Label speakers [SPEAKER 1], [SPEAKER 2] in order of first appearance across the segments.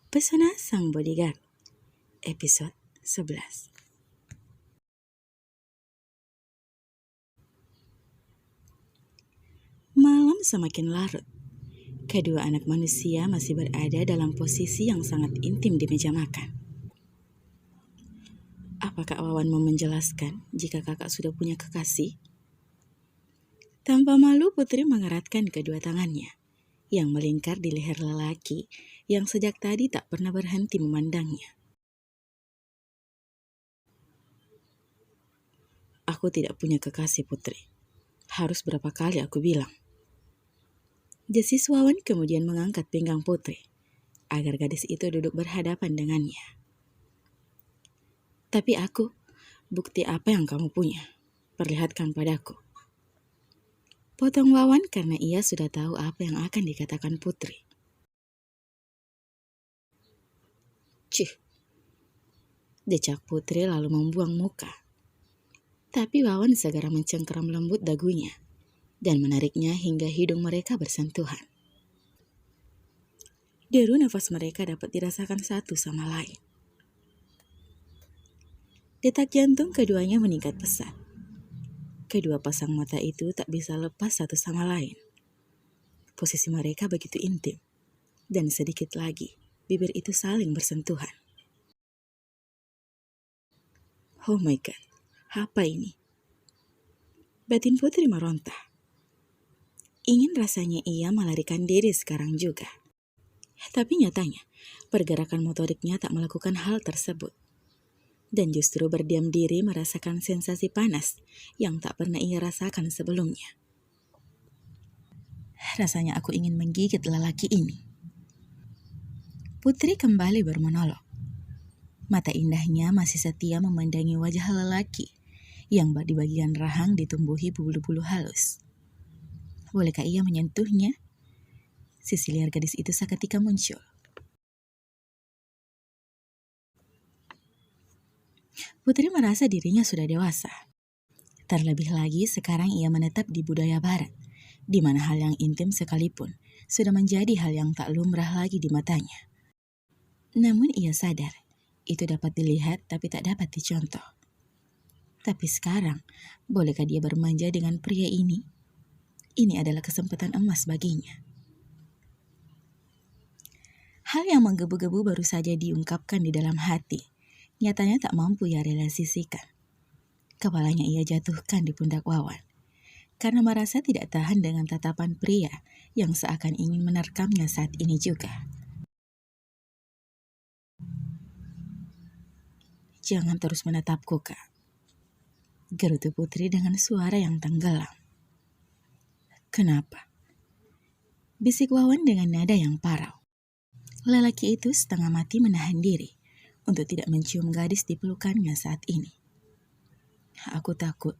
[SPEAKER 1] Pesona Sang Bodyguard, episode 11. Malam semakin larut. Kedua anak manusia masih berada dalam posisi yang sangat intim di meja makan. Apakah Wawan mau menjelaskan jika kakak sudah punya kekasih? Tanpa malu, Putri mengeratkan kedua tangannya yang melingkar di leher lelaki yang sejak tadi tak pernah berhenti memandangnya. Aku tidak punya kekasih, Putri. Harus berapa kali aku bilang? Desis Wawan kemudian mengangkat pinggang Putri agar gadis itu duduk berhadapan dengannya. Tapi aku, bukti apa yang kamu punya? Perlihatkan padaku. Potong Wawan karena ia sudah tahu apa yang akan dikatakan Putri. Cih, decak Putri lalu membuang muka. Tapi Wawan segera mencengkeram lembut dagunya dan menariknya hingga hidung mereka bersentuhan. Deru nafas mereka dapat dirasakan satu sama lain. Detak jantung keduanya meningkat pesat. Kedua pasang mata itu tak bisa lepas satu sama lain. Posisi mereka begitu intim, dan sedikit lagi bibir itu saling bersentuhan. Oh my God, apa ini? Batin Putri meronta. Ingin rasanya ia melarikan diri sekarang juga. Tapi nyatanya, pergerakan motoriknya tak melakukan hal tersebut. Dan justru berdiam diri merasakan sensasi panas yang tak pernah ia rasakan sebelumnya. Rasanya aku ingin menggigit lelaki ini. Putri kembali bermonolog. Mata indahnya masih setia memandangi wajah lelaki yang di bagian rahang ditumbuhi bulu-bulu halus. Bolehkah ia menyentuhnya? Sisi liar gadis itu seketika muncul. Putri merasa dirinya sudah dewasa. Terlebih lagi sekarang ia menetap di budaya barat, di mana hal yang intim sekalipun sudah menjadi hal yang tak lumrah lagi di matanya. Namun ia sadar, itu dapat dilihat tapi tak dapat dicontoh. Tapi sekarang, bolehkah dia bermanja dengan pria ini? Ini adalah kesempatan emas baginya. Hal yang menggebu-gebu baru saja diungkapkan di dalam hati, nyatanya tak mampu ia realisasikan. Kepalanya ia jatuhkan di pundak Wawan, karena merasa tidak tahan dengan tatapan pria yang seakan ingin menerkamnya saat ini juga. Jangan terus menatapku, Kak. Gerutu Putri dengan suara yang tenggelam. Kenapa? Bisik Wawan dengan nada yang parau. Lelaki itu setengah mati menahan diri untuk tidak mencium gadis di pelukannya saat ini. Aku takut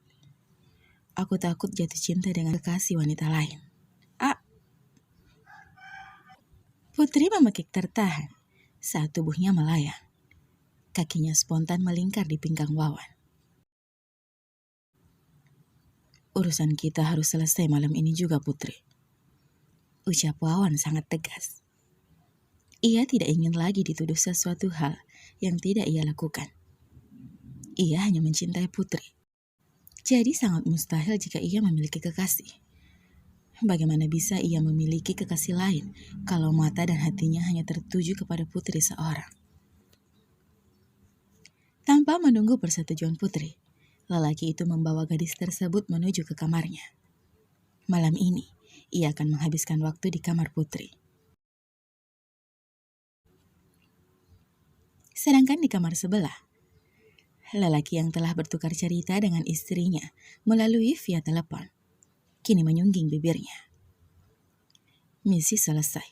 [SPEAKER 1] jatuh cinta dengan kekasih wanita lain. Putri memekik tertahan saat tubuhnya melayang. Kakinya spontan melingkar di pinggang Wawan. Urusan kita harus selesai malam ini juga, Putri. Ucap Wawan sangat tegas. Ia tidak ingin lagi dituduh sesuatu hal yang tidak ia lakukan. Ia hanya mencintai Putri. Jadi sangat mustahil jika ia memiliki kekasih. Bagaimana bisa ia memiliki kekasih lain kalau mata dan hatinya hanya tertuju kepada Putri seorang? Tanpa menunggu persetujuan Putri, lelaki itu membawa gadis tersebut menuju ke kamarnya. Malam ini, ia akan menghabiskan waktu di kamar Putri. Sedangkan di kamar sebelah, lelaki yang telah bertukar cerita dengan istrinya melalui via telepon, kini menyungging bibirnya. Misi selesai.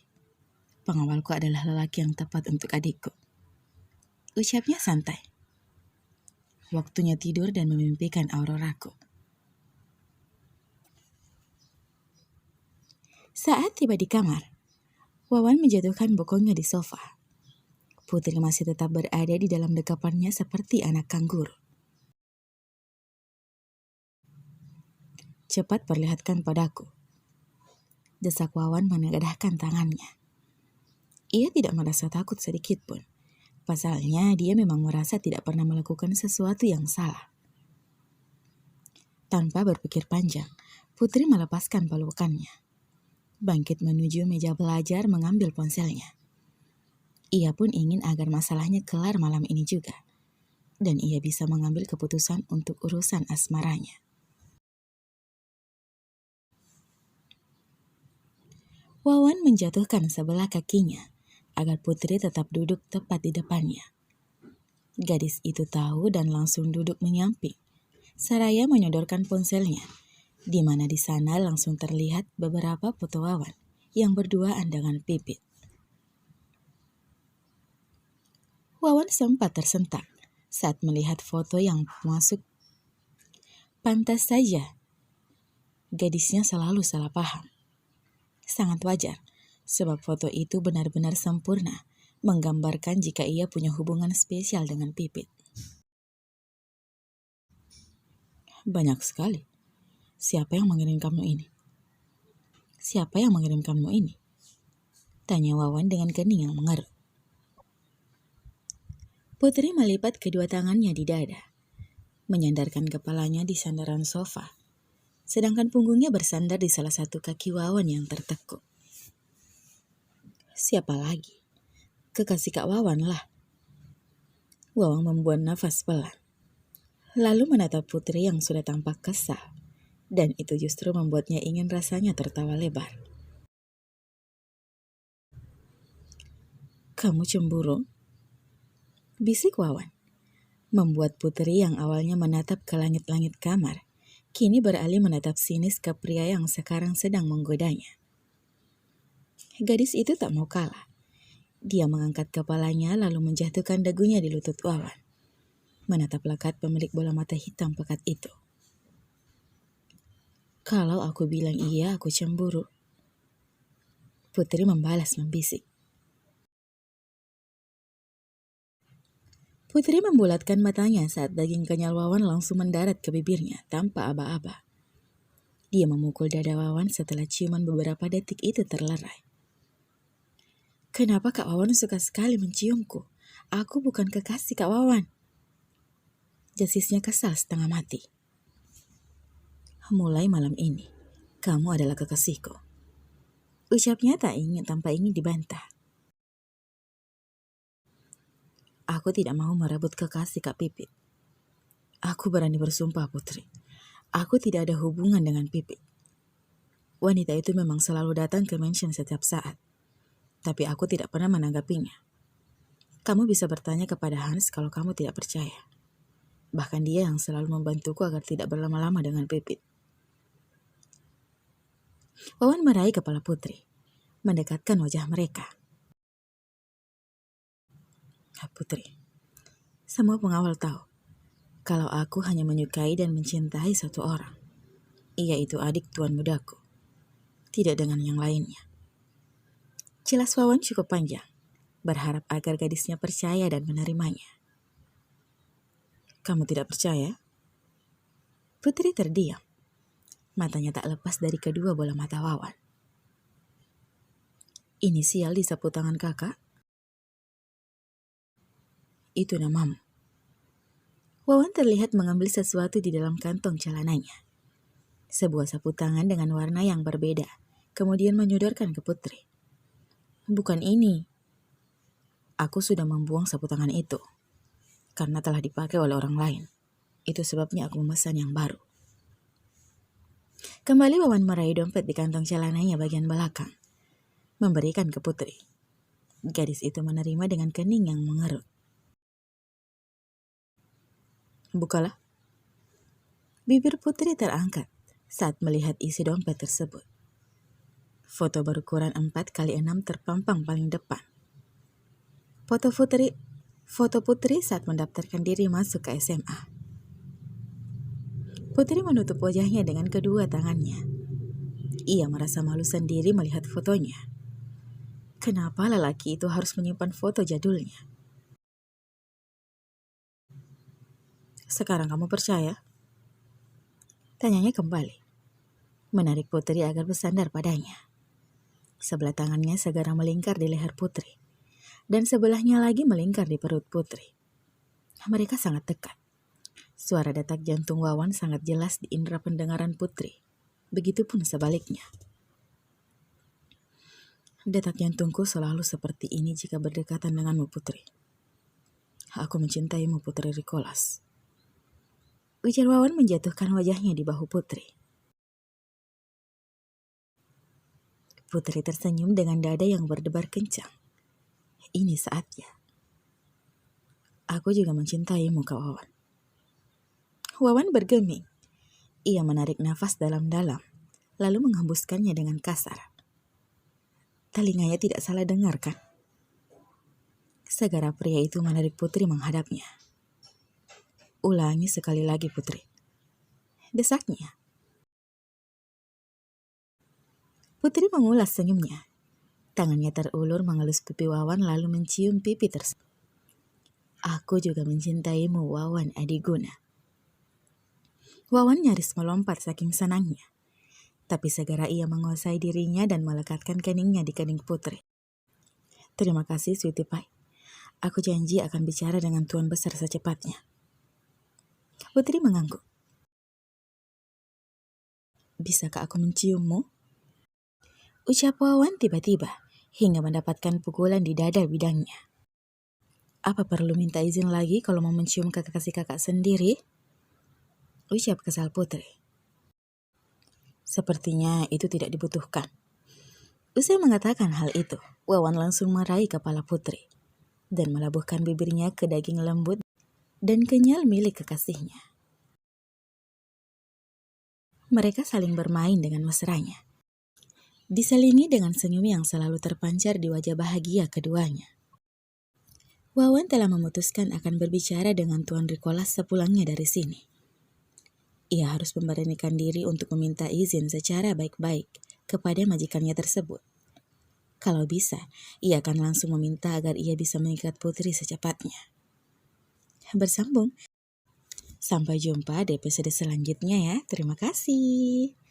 [SPEAKER 1] Pengawalku adalah lelaki yang tepat untuk adikku. Ucapnya santai. Waktunya tidur dan memimpikan auroraku. Saat tiba di kamar, Wawan menjatuhkan bokongnya di sofa. Putri masih tetap berada di dalam dekapannya seperti anak kanguru. Cepat perlihatkan padaku. Desak Wawan menengadahkan tangannya. Ia tidak merasa takut sedikit pun. Pasalnya dia memang merasa tidak pernah melakukan sesuatu yang salah. Tanpa berpikir panjang, Putri melepaskan pelukannya. Bangkit menuju meja belajar mengambil ponselnya. Ia pun ingin agar masalahnya kelar malam ini juga. Dan ia bisa mengambil keputusan untuk urusan asmaranya. Wawan menjatuhkan sebelah kakinya agar Putri tetap duduk tepat di depannya. Gadis itu tahu dan langsung duduk menyamping. Saraya menyodorkan ponselnya, di mana di sana langsung terlihat beberapa foto Wawan yang berduaan dengan Pipit. Wawan sempat tersentak saat melihat foto yang masuk. Pantas saja, gadisnya selalu salah paham. Sangat wajar, sebab foto itu benar-benar sempurna, menggambarkan jika ia punya hubungan spesial dengan Pipit. Banyak sekali. Siapa yang mengirim kamu ini? Siapa yang mengirim kamu ini? Tanya Wawan dengan kening yang mengerut. Putri melipat kedua tangannya di dada, menyandarkan kepalanya di sandaran sofa, sedangkan punggungnya bersandar di salah satu kaki Wawan yang tertekuk. Siapa lagi? Kekasih Kak Wawan lah. Wawan membuat nafas pelan, lalu menatap Putri yang sudah tampak kesal, dan itu justru membuatnya ingin rasanya tertawa lebar. Kamu cemburu? Bisik Wawan, membuat Putri yang awalnya menatap ke langit-langit kamar, kini beralih menatap sinis ke pria yang sekarang sedang menggodanya. Gadis itu tak mau kalah. Dia mengangkat kepalanya lalu menjatuhkan dagunya di lutut Wawan, menatap lekat pemilik bola mata hitam pekat itu. Kalau aku bilang iya, aku cemburu. Putri membalas membisik. Putri membulatkan matanya saat daging kenyal Wawan langsung mendarat ke bibirnya tanpa aba-aba. Dia memukul dada Wawan setelah ciuman beberapa detik itu terlerai. Kenapa Kak Wawan suka sekali menciumku? Aku bukan kekasih Kak Wawan. Jasisnya kesal setengah mati. Mulai malam ini, kamu adalah kekasihku. Ucapnya tak ingin tanpa ingin dibantah. Aku tidak mau merebut kekasih Kak Pipit. Aku berani bersumpah Putri. Aku tidak ada hubungan dengan Pipit. Wanita itu memang selalu datang ke mansion setiap saat. Tapi aku tidak pernah menanggapinya. Kamu bisa bertanya kepada Hans kalau kamu tidak percaya. Bahkan dia yang selalu membantuku agar tidak berlama-lama dengan Pipit. Wawan meraih kepala Putri, mendekatkan wajah mereka. Putri, semua pengawal tahu kalau aku hanya menyukai dan mencintai satu orang. Yaitu adik tuan mudaku. Tidak dengan yang lainnya. Jelas Wawan cukup panjang, berharap agar gadisnya percaya dan menerimanya. Kamu tidak percaya? Putri terdiam. Matanya tak lepas dari kedua bola mata Wawan. Inisial di sapu tangan kakak? Itu namamu. Wawan terlihat mengambil sesuatu di dalam kantong celananya. Sebuah sapu tangan dengan warna yang berbeda, kemudian menyodorkan ke Putri. Bukan ini. Aku sudah membuang sapu tangan itu, karena telah dipakai oleh orang lain. Itu sebabnya aku memesan yang baru. Kembali Wawan meraih dompet di kantong celananya bagian belakang, memberikan ke Putri. Gadis itu menerima dengan kening yang mengerut. Bukalah. Bibir Putri terangkat saat melihat isi dompet tersebut. Foto berukuran 4x6 terpampang paling depan. Foto Putri saat mendaftarkan diri masuk ke SMA. Putri menutup wajahnya dengan kedua tangannya. Ia merasa malu sendiri melihat fotonya. Kenapa lelaki itu harus menyimpan foto jadulnya? Sekarang kamu percaya? Tanyanya kembali, menarik Putri agar bersandar padanya. Sebelah tangannya segera melingkar di leher Putri, dan sebelahnya lagi melingkar di perut Putri. Mereka sangat dekat. Suara detak jantung Wawan sangat jelas di indera pendengaran Putri. Begitupun sebaliknya. Detak jantungku selalu seperti ini jika berdekatan denganmu, Putri. Aku mencintaimu, Putri Rikolas. Ujar Wawan menjatuhkan wajahnya di bahu Putri. Putri tersenyum dengan dada yang berdebar kencang. Ini saatnya. Aku juga mencintaimu, Kak Wawan. Wawan bergeming. Ia menarik nafas dalam-dalam, lalu menghembuskannya dengan kasar. Telinganya tidak salah dengar, kan? Segera pria itu menarik Putri menghadapnya. Ulangi sekali lagi, Putri. Desaknya. Putri mengulas senyumnya. Tangannya terulur mengelus pipi Wawan lalu mencium pipi tersebut. Aku juga mencintaimu, Wawan Adiguna. Wawan nyaris melompat saking senangnya. Tapi segera ia menguasai dirinya dan melekatkan keningnya di kening Putri. Terima kasih, Sweetie Pie. Aku janji akan bicara dengan Tuan Besar secepatnya. Putri mengangguk. Bisakah aku menciummu? Ucap Wawan tiba-tiba hingga mendapatkan pukulan di dada bidangnya. Apa perlu minta izin lagi kalau mau mencium kekasih kakak sendiri? Ucap kesal Putri. Sepertinya itu tidak dibutuhkan. Usai mengatakan hal itu, Wawan langsung meraih kepala Putri dan melabuhkan bibirnya ke daging lembut dan kenyal milik kekasihnya. Mereka saling bermain dengan mesranya, diselingi dengan senyum yang selalu terpancar di wajah bahagia keduanya. Wawan telah memutuskan akan berbicara dengan Tuan Rikolas sepulangnya dari sini. Ia harus memberanikan diri untuk meminta izin secara baik-baik kepada majikannya tersebut. Kalau bisa, ia akan langsung meminta agar ia bisa mengikat Putri secepatnya. Bersambung. Sampai jumpa di episode selanjutnya ya. Terima kasih.